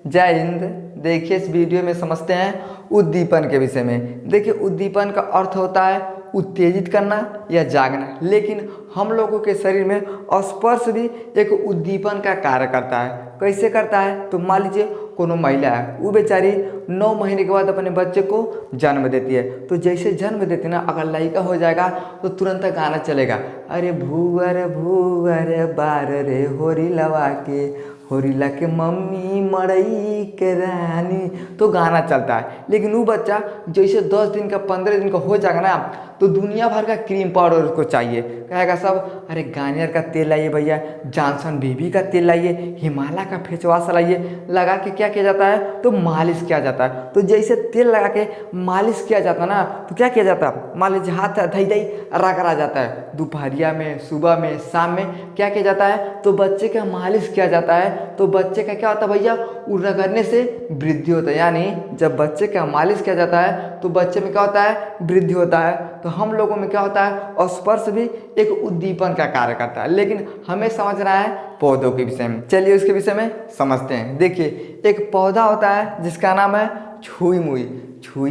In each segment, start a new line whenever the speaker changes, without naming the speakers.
जय हिंद। देखिए इस वीडियो में समझते हैं उद्दीपन के विषय में। देखिए उद्दीपन का अर्थ होता है उत्तेजित करना या जागना, लेकिन हम लोगों के शरीर में स्पर्श भी एक उद्दीपन का कार्य करता है। कैसे करता है? तो मान लीजिए कोनो महिला है, वो बेचारी 9 महीने के बाद अपने बच्चे को जन्म देती है। तो जैसे जन्म देती है ना, अगर लड़का हो जाएगा तो तुरंत गाना चलेगा, अरे भूअर भूअर बार रे होरी लवा के, होरीला के मम्मी मड़ई के रानी, तो गाना चलता है। लेकिन वो बच्चा जैसे 10 दिन का 15 दिन का हो जाएगा ना, तो दुनिया भर का क्रीम पाउडर उसको चाहिए। कहेगा सब, अरे गार्नियर का तेल लाइए भैया, जॉनसन बेबी का तेल लाइए, हिमालय का फेस वॉश लाइए। लगा के क्या किया जाता है? तो मालिश किया जाता है। तो जैसे तेल लगा के मालिश किया जाता है ना, तो क्या किया जाता है? मान लीजिए हाथ धई धई रगड़ा जाता है, दोपहरिया में, सुबह में, शाम में क्या किया जाता है? तो बच्चे का मालिश किया जाता है। तो बच्चे का क्या होता है भैया? रगड़ने से वृद्धि होता है। यानी जब बच्चे का मालिश किया जाता है तो बच्चे में क्या होता है? वृद्धि होता है। तो हम लोगों में क्या होता है? स्पर्श भी एक उद्दीपन का कार्य करता है। लेकिन हमें समझना है पौधों के विषय में। चलिए उसके विषय में समझते हैं। देखिए एक पौधा होता है जिसका नाम है छुई मुई। छुई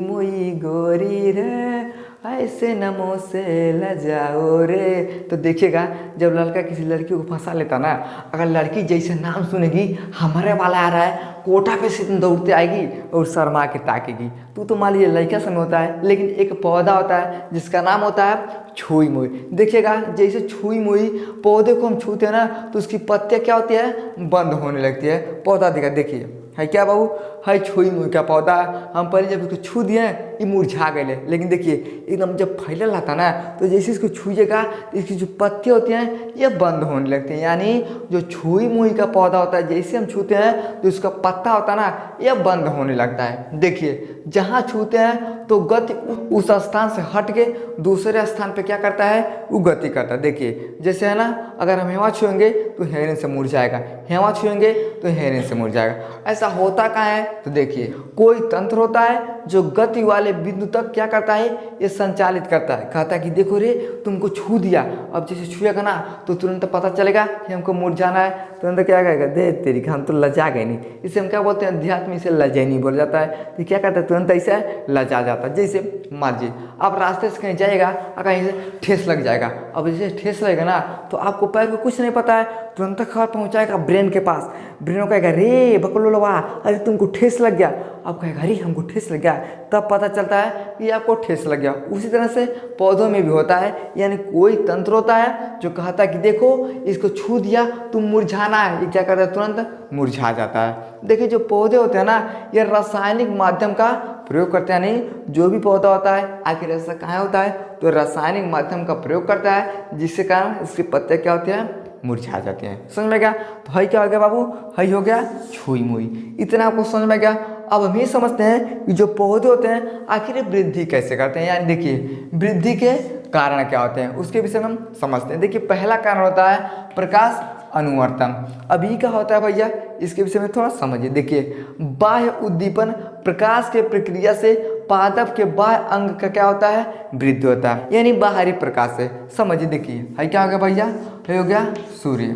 मुई गोरी रे, ऐसे नमो से लजाओ रे। तो देखिएगा जब लड़का किसी लड़की को फंसा लेता ना, अगर लड़की जैसे नाम सुनेगी हमारे वाला आ रहा है, कोटा पे से दौड़ते आएगी और शर्मा के ताकेगी। तो मान लीजिए लड़का समय होता है, लेकिन एक पौधा होता है जिसका नाम होता है छुई मुई। देखिएगा जैसे छुई मुई पौधे को हम छूते हैं ना, तो उसकी पत्तियाँ क्या होती है? बंद होने लगती है। पौधा देखा, देखिए है क्या बाबू? है छुई मुई का पौधा। हम पहले जब इसको छू दिए ये मुरझा गए, लेकिन देखिए एकदम जब फैलल रहता ना, तो जैसे इसको छूएगा इसकी जो पत्तियाँ होती हैं ये बंद होने लगती हैं। यानी जो छुई मुई का पौधा होता है, जैसे हम छूते हैं तो उसका पत्ता होता है ना, ये बंद होने लगता है। देखिए जहाँ छूते हैं तो गति उस स्थान से हट के दूसरे स्थान पे क्या करता है? वो गति करता है। देखिए जैसे है ना, अगर हम यहाँ छुएंगे तो हेरन से मुरझाएगा, यहाँ छुएंगे तो हेरन से मुरझाएगा। ऐसा होता कहाँ है? तो देखिए कोई तंत्र होता है जो गति वाले बिंदु तक क्या करता है? ये संचालित करता है। कहता है कि देखो रे तुमको छू दिया, अब जैसे छुएगा ना तो तुरंत पता चलेगा कि हमको मुरझाना है। तुरंत क्या कहेगा? दे तेरी, हम तो लजा गए नहीं। इसे हम क्या बोलते हैं? अध्यात्म इसे लजैनी बोला जाता है। तो क्या करता है? तुरंत ऐसे लजा जाता है। जैसे मान लीजिए आप रास्ते से कहीं जाएगा और कहीं से ठेस लग जाएगा। अब जैसे ठेस लगेगा ना, तो आपको पैर को कुछ नहीं पता है, तुरंत खबर पहुंचाएगा ब्रेन के पास। ब्रेन कहेगा रे बकलोलवा, अरे तुमको ठेस लग गया। आप कहेगा अरे हमको ठेस लग गया, तब पता चलता है कि आपको ठेस लग गया। उसी तरह से पौधों में भी होता है। यानी कोई तंत्र होता है जो कहता है कि देखो इसको छू दिया तुम मुरझाना है, ये क्या करता है? तुरंत मुरझा जाता है। देखिए जो पौधे होते हैं ना, ये रासायनिक माध्यम का प्रयोग करते हैं। नहीं, जो भी पौधा होता है आखिर ऐसा कहाँ होता है? तो रासायनिक माध्यम का प्रयोग करता है, जिसके कारण इसके पत्ते क्या होते हैं? मुरझा जाते हैं। समझ में गया? तो हई क्या हो गया बाबू? हई हो गया छुई मुई। इतना आपको समझ में गया? अब हम ये समझते हैं कि जो पौधे होते हैं आखिर वृद्धि कैसे करते हैं। यानी देखिए वृद्धि के कारण क्या होते हैं उसके विषय में हम समझते हैं। देखिए पहला कारण होता है प्रकाश अनुवर्तन। अभी क्या होता है भैया? इसके विषय में थोड़ा समझिए। देखिए बाह्य उद्दीपन प्रकाश के प्रक्रिया से पादप के बाह्य अंग का क्या होता है? वृद्धि होता है, यानी बाहरी प्रकाश से। समझिए देखिए है क्या हो गया भैया? हो गया सूर्य।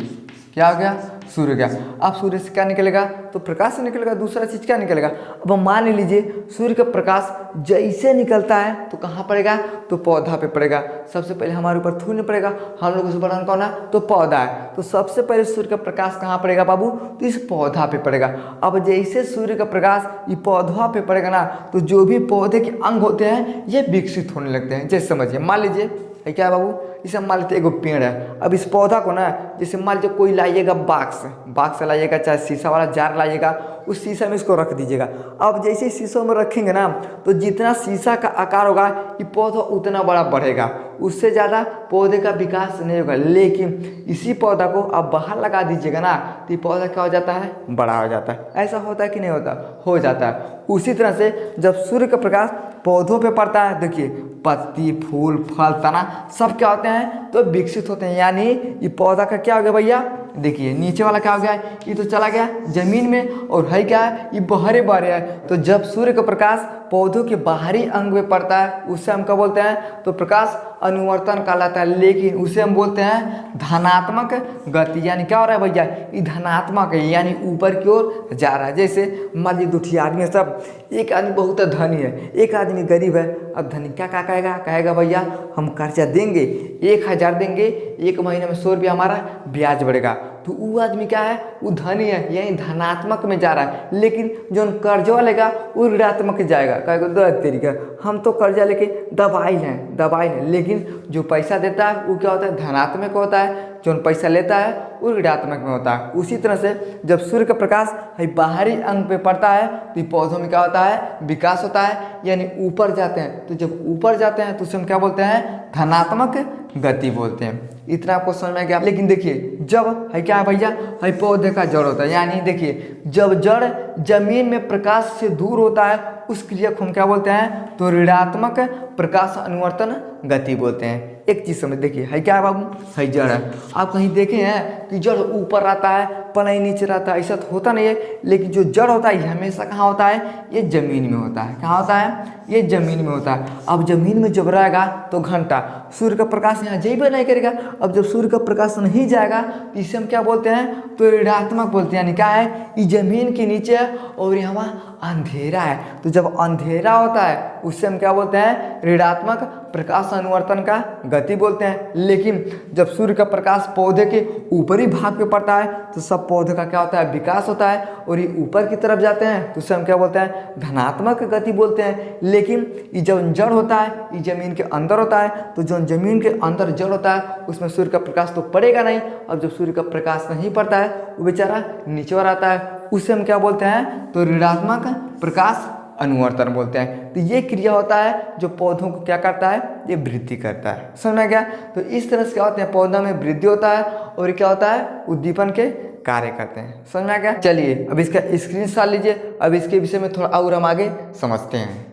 क्या हो गया? सूर्य गया। अब सूर्य से क्या निकलेगा? तो प्रकाश से निकलेगा। दूसरा चीज क्या निकलेगा? अब हम मान लीजिए सूर्य का प्रकाश जैसे निकलता है तो कहाँ पड़ेगा? तो पौधा पे पड़ेगा। सबसे पहले हमारे ऊपर थोड़ी नहीं पड़ेगा, हम लोग उस बड़ा कौन है? तो पौधा है। तो सबसे पहले सूर्य का प्रकाश कहाँ पड़ेगा बाबू? तो इस पौधा पे पड़ेगा। अब जैसे सूर्य का प्रकाश ये पौधा पे पड़ेगा ना, तो जो भी पौधे के अंग होते हैं ये विकसित होने लगते हैं। जैसे समझिए मान लीजिए है क्या बाबू? इसे मान लेते एगो पेड़ है। अब इस पौधा को ना, जैसे मान लीजिए कोई लाइएगा बाक्स से लाइएगा, चाहे शीशा वाला जार लाइएगा, उस शीशा में इसको रख दीजिएगा। अब जैसे शीशों में रखेंगे ना, तो जितना शीशा का आकार होगा ये पौधा उतना बड़ा बढ़ेगा, उससे ज़्यादा पौधे का विकास नहीं होगा। लेकिन इसी पौधा को आप बाहर लगा दीजिएगा ना, तो ये पौधा क्या हो जाता है? बड़ा हो जाता है। ऐसा होता है कि नहीं होता? हो जाता है। उसी तरह से जब सूर्य का प्रकाश पौधों पे पड़ता है, देखिए पत्ती, फूल, फल, तना सब क्या होते हैं? तो विकसित होते हैं। यानी ये पौधा का क्या हो गया भैया? देखिए नीचे वाला क्या हो गया? ये तो चला गया जमीन में, और है क्या? ये बहरे बहरे है। तो जब सूर्य का प्रकाश पौधों के बाहरी अंग में पड़ता है उससे हम क्या बोलते हैं, तो प्रकाश अनुवर्तन कहलाता है। लेकिन उसे हम बोलते हैं धनात्मक गति। यानी क्या हो रहा है भैया, ये धनात्मक है, यानी ऊपर की ओर जा रहा है। जैसे मान लीजिए 2 आदमी है सब, एक आदमी बहुत धनी है, एक आदमी गरीब है। अब धनी क्या कहेगा भैया हम कर्जा देंगे, 1000 देंगे, 1 महीने में 100 रुपया हमारा ब्याज बढ़ेगा। तो वो आदमी क्या है, वो धनी है, यानी धनात्मक में जा रहा है। लेकिन जो कर्जा लेगा वो ऋणात्मक जाएगा, कहेगा दो तरीका हम तो कर्जा लेके दबाई लें। लेकिन जो पैसा देता है वो क्या होता है, धनात्मक होता है, जो पैसा लेता है वो ऋणात्मक में होता है। उसी तरह से जब सूर्य का प्रकाश बाहरी अंग पे पड़ता है तो पौधों में क्या होता है, विकास होता है, यानी ऊपर जाते हैं। तो जब ऊपर जाते हैं तो उसे हम क्या बोलते हैं, धनात्मक गति बोलते हैं। इतना आपको समझ में गया। लेकिन देखिए जब है क्या है भैया, पौधे का जड़ होता है, यानी देखिए जब जड़ जमीन में प्रकाश से दूर होता है उस क्रिया को हम क्या बोलते हैं, तो ऋणात्मक प्रकाश अनुवर्तन गति बोलते हैं। एक चीज समझ, देखिए है क्या है बाबू, है जड़ है। आप कहीं देखे हैं कि जड़ ऊपर रहता है पलई नीचे रहता है, ऐसा तो होता नहीं है। लेकिन जो जड़ होता है ये हमेशा कहाँ होता है, ये जमीन में होता है। कहाँ होता है, ये जमीन में होता है। अब जमीन में जब रहेगा तो घंटा सूर्य का प्रकाश यहाँ जाइए नहीं करेगा। अब जब सूर्य का प्रकाश नहीं जाएगा तो इसे हम क्या बोलते हैं, तो ऋणात्मक बोलते हैं। यानी क्या है, ये जमीन के नीचे है और यहाँ अंधेरा है। तो जब अंधेरा होता है उससे हम क्या बोलते हैं, ऋणात्मक प्रकाश अनुवर्तन का गति बोलते हैं। लेकिन जब सूर्य का प्रकाश पौधे के ऊपरी भाग पे पड़ता है तो सब पौधे का क्या होता है, विकास होता है, और ये ऊपर की तरफ जाते हैं तो उसे हम क्या बोलते हैं, धनात्मक गति बोलते हैं। लेकिन ये जब जड़ होता है ये जमीन के अंदर होता है, तो जो जमीन के अंदर जड़ होता है उसमें सूर्य का प्रकाश तो पड़ेगा नहीं। अब जब सूर्य का प्रकाश नहीं पड़ता है वो बेचारा नीचे आता है, उसे हम क्या बोलते हैं, तो ऋणात्मक प्रकाश अनुवर्तन बोलते हैं। तो ये क्रिया होता है जो पौधों को क्या करता है, ये वृद्धि करता है। समझ में गया। तो इस तरह से क्या होता है, पौधा में वृद्धि होता है और क्या होता है, उद्दीपन के कार्य करते हैं। समझ में गया। चलिए अब इसका स्क्रीनशॉट लीजिए, अब इसके विषय में थोड़ा और हम आगे समझते हैं।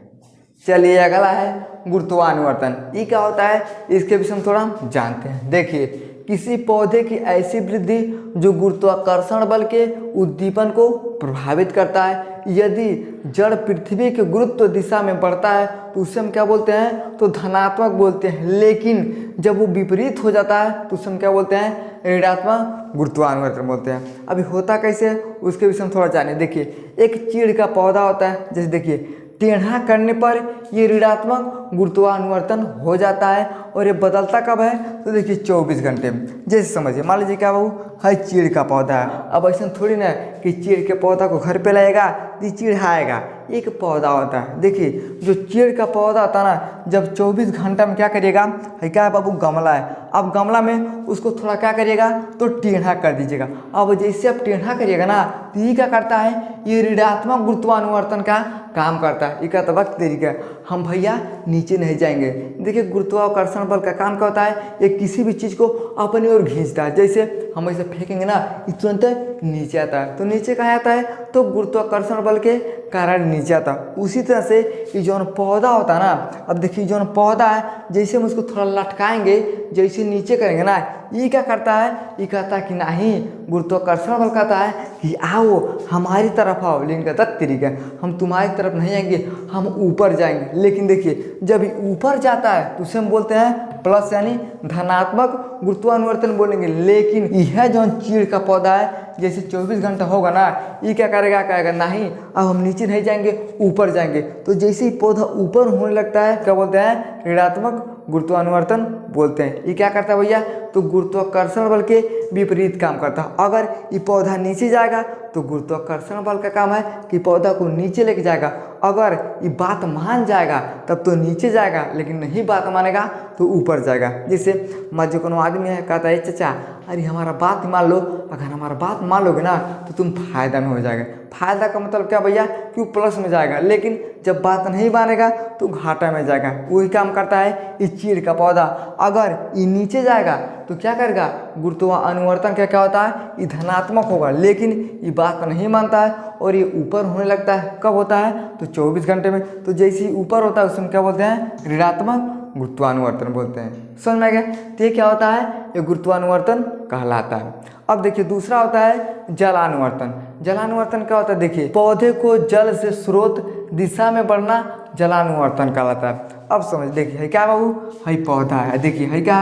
चलिए अगला है गुरुत्वानुवर्तन। ये क्या होता है, इसके विषय में थोड़ा हम जानते हैं। देखिए किसी पौधे की ऐसी वृद्धि जो गुरुत्वाकर्षण बल के उद्दीपन को प्रभावित करता है। यदि जड़ पृथ्वी के गुरुत्व दिशा में बढ़ता है तो उसे हम क्या बोलते हैं, तो धनात्मक बोलते हैं। लेकिन जब वो विपरीत हो जाता है तो उसे हम क्या बोलते हैं, ऋणात्मक गुरुत्वानुवर्तन बोलते हैं। अभी होता कैसे है उसके विषय में थोड़ा जाने। देखिए एक चीड़ का पौधा होता है, जैसे देखिए टेढ़ा करने पर ये ऋणात्मक गुरुत्वानुवर्तन हो जाता है। और ये बदलता कब है, तो देखिए 24 घंटे में। जैसे समझिए मान लीजिए क्या बाबू, है चीड़ का पौधा है। अब ऐसा थोड़ी ना कि चीड़ के पौधा को घर पे लाएगा तो चिढ़ाएगा, एक पौधा होता है। देखिए जो चीड़ का पौधा होता है ना, जब 24 घंटा में क्या करिएगा, है क्या है बाबू, गमला है। अब गमला में उसको थोड़ा क्या करिएगा, तो टेढ़ा कर दीजिएगा। अब जैसे आप टेढ़ा करिएगा ना तो ये क्या करता है, ये ऋणात्मक गुरुत्वानुवर्तन का काम करता है। ये कहता वक्त तरीका हम भैया नीचे नहीं जाएंगे। देखिए गुरुत्वाकर्षण बल का काम क्या होता है, ये किसी भी चीज़ को अपनी ओर खींचता है। जैसे हम ऐसे फेंकेंगे ना ये तुरंत नीचे आता है। तो नीचे कहाँ आता है, तो गुरुत्वाकर्षण बल के कारण नीचे आता है। उसी तरह से ये जो पौधा होता है ना, अब देखिए जो पौधा है जैसे हम उसको थोड़ा लटकाएंगे, जैसे नीचे करेंगे ना, ये क्या करता है, ये कहता है कि नहीं, गुरुत्वाकर्षण बल कहता है कि आओ हमारी तरफ आओ। लेकिन कहता तरीका हम तुम्हारी तरफ नहीं आएंगे, हम ऊपर जाएंगे। लेकिन देखिए जब ऊपर जाता है तो उसे हम बोलते हैं प्लस, यानी धनात्मक गुरुत्वानुवर्तन बोलेंगे। लेकिन यह जो चीड़ का पौधा है जैसे 24 घंटा होगा ना, ये क्या करेगा, कहेगा नहीं अब हम नीचे नहीं जाएंगे, ऊपर जाएंगे। तो जैसे ही पौधा ऊपर होने लगता है क्या बोलते हैं, ऋणात्मक गुरुत्वानुवर्तन बोलते हैं। ये क्या करता है भैया, तो गुरुत्वाकर्षण बल के विपरीत काम करता है। अगर ये पौधा नीचे जाएगा तो गुरुत्वाकर्षण बल का काम है कि पौधा को नीचे लेके जाएगा। अगर ये बात मान जाएगा तब तो नीचे जाएगा, लेकिन नहीं बात मानेगा तो ऊपर जाएगा। जैसे मध्य कोनो आदमी है, कहता है चाचा अरे हमारा बात मान लो, अगर हमारा बात मान लोगे ना तो तुम फायदा में हो जाएगा। फायदा का मतलब क्या भैया, क्यों प्लस में जाएगा। लेकिन जब बात नहीं मानेगा तो घाटा में जाएगा। वही काम करता है इस चीड़ का पौधा। अगर ये नीचे जाएगा तो क्या करेगा, गुरुत्वानुवर्तन क्या होता है, ये धनात्मक होगा। लेकिन ये बात नहीं मानता है और ये ऊपर होने लगता है। कब होता है, तो 24 घंटे में। तो जैसे ही ऊपर होता है उसमें क्या बोलते हैं, ऋणात्मक गुरुत्वानुवर्तन बोलते हैं। समझ में आ गया। तो ये क्या होता है, ये गुरुत्वानुवर्तन कहलाता है। अब देखिए दूसरा होता है जलानुवर्तन। जलानुवर्तन क्या होता है? देखिए, पौधे को जल से स्रोत दिशा में बढ़ना जलानुवर्तन कहलाता है। अब समझ, देखिए है क्या बाबू, है पौधा है, देखिए है क्या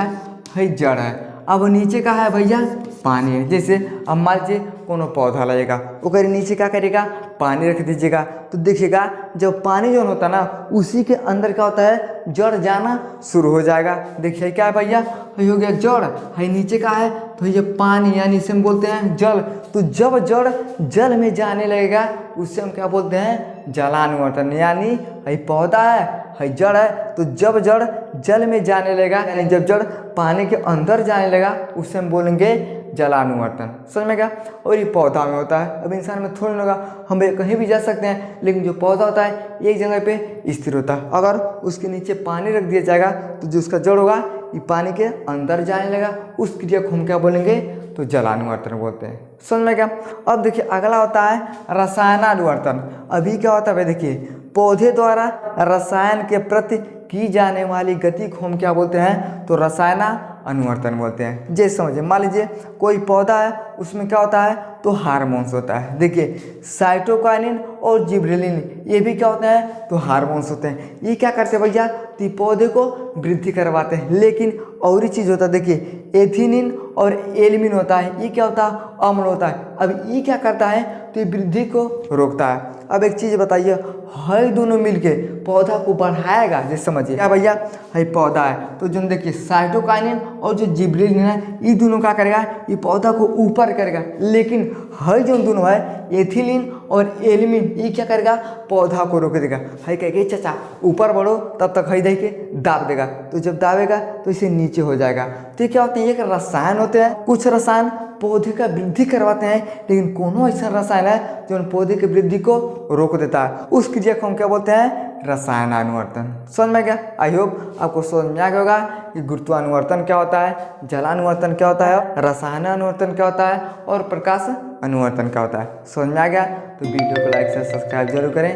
है जड़ है। अब नीचे का है भैया पानी है। जैसे अब मान लीजिए कोनो पौधा लगेगा, ओकर नीचे क्या करेगा? पानी रख दीजिएगा, तो देखिएगा जब पानी जो होता है ना, उसी के अंदर क्या होता है? जड़ जाना शुरू हो जाएगा। देखिए क्या है भैया, ये हो गया जड़, है नीचे का है तो ये पानी, यानी इसे हम बोलते हैं जल। तो जब जड़ जल में जाने लगेगा उससे हम क्या बोलते हैं? जलानुवर्तन। यानी है पौधा है जड़ है, तो जब जड़ जल में जाने लगेगा, यानी जब जड़ पानी के अंदर जाने लगा, उससे हम बोलेंगे जलानुवर्तन। समझ में गया? और ये पौधा में होता है। अब इंसान में थोड़ी होगा, हम कहीं भी जा सकते हैं, लेकिन जो पौधा होता है एक जगह पे स्थिर होता है। अगर उसके नीचे पानी रख दिया जाएगा तो जो उसका जड़ होगा ये पानी के अंदर जाने लगा, उस क्रिया को हम क्या बोलेंगे? तो जलानुवर्तन बोलते हैं। समझ में क्या? अब देखिए अगला होता है रसायनानुवर्तन। अभी क्या होता है? देखिए, पौधे द्वारा रसायन के प्रति की जाने वाली गति को हम क्या बोलते हैं? तो रसायनानुवर्तन बोलते हैं। जैसे समझिए, मान लीजिए कोई पौधा है, उसमें क्या होता है? तो हार्मोन्स होता है। देखिए, साइटोकाइनिन और जिबरेलिन, ये भी क्या होते हैं? तो हार्मोन्स होते हैं। ये क्या करते हैं भैया? तो पौधे को वृद्धि करवाते हैं। लेकिन और ही चीज़ होता है, देखिए एथिनिन और एल्यूमिन होता है, ये क्या होता है? अम्ल होता है। अब ये क्या करता है? तो ये वृद्धि को रोकता है। अब एक चीज़ बताइए, है दोनों मिलके पौधा को बढ़ाएगा। जैसे समझिए क्या भैया, है पौधा है तो जो देखिए साइटोकाइनिन और जो जिबरेलिन है, ये दोनों क्या करेगा? ये पौधा को ऊपर करेगा। लेकिन है जो दोनों है एथिलीन और एल्यूमिन, ये क्या करेगा? पौधा को रोक देगा। है कहेगा चाचा ऊपर बढ़ो, तब तक है के दाब देगा, तो जब दाबेगा तो इसे नीचे हो जाएगा। तो ये क्या होते हैं? एक रसायन होते हैं। कुछ रसायन पौधे का वृद्धि करवाते हैं, लेकिन कोनो ऐसा रसायन है जो पौधे की वृद्धि को रोक देता है। उस क्रिया को हम क्या बोलते हैं? रसायनानुवर्तन। समझ में गया? आई होप आपको समझ में आ गया होगा कि गुरुत्वानुवर्तन क्या होता है, जलानुवर्तन क्या होता है, रसायनानुवर्तन क्या होता है और प्रकाश अनुवर्तन क्या होता है। समझ में आ गया? तो वीडियो को लाइक से सब्सक्राइब जरूर करें।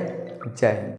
जय हिंद।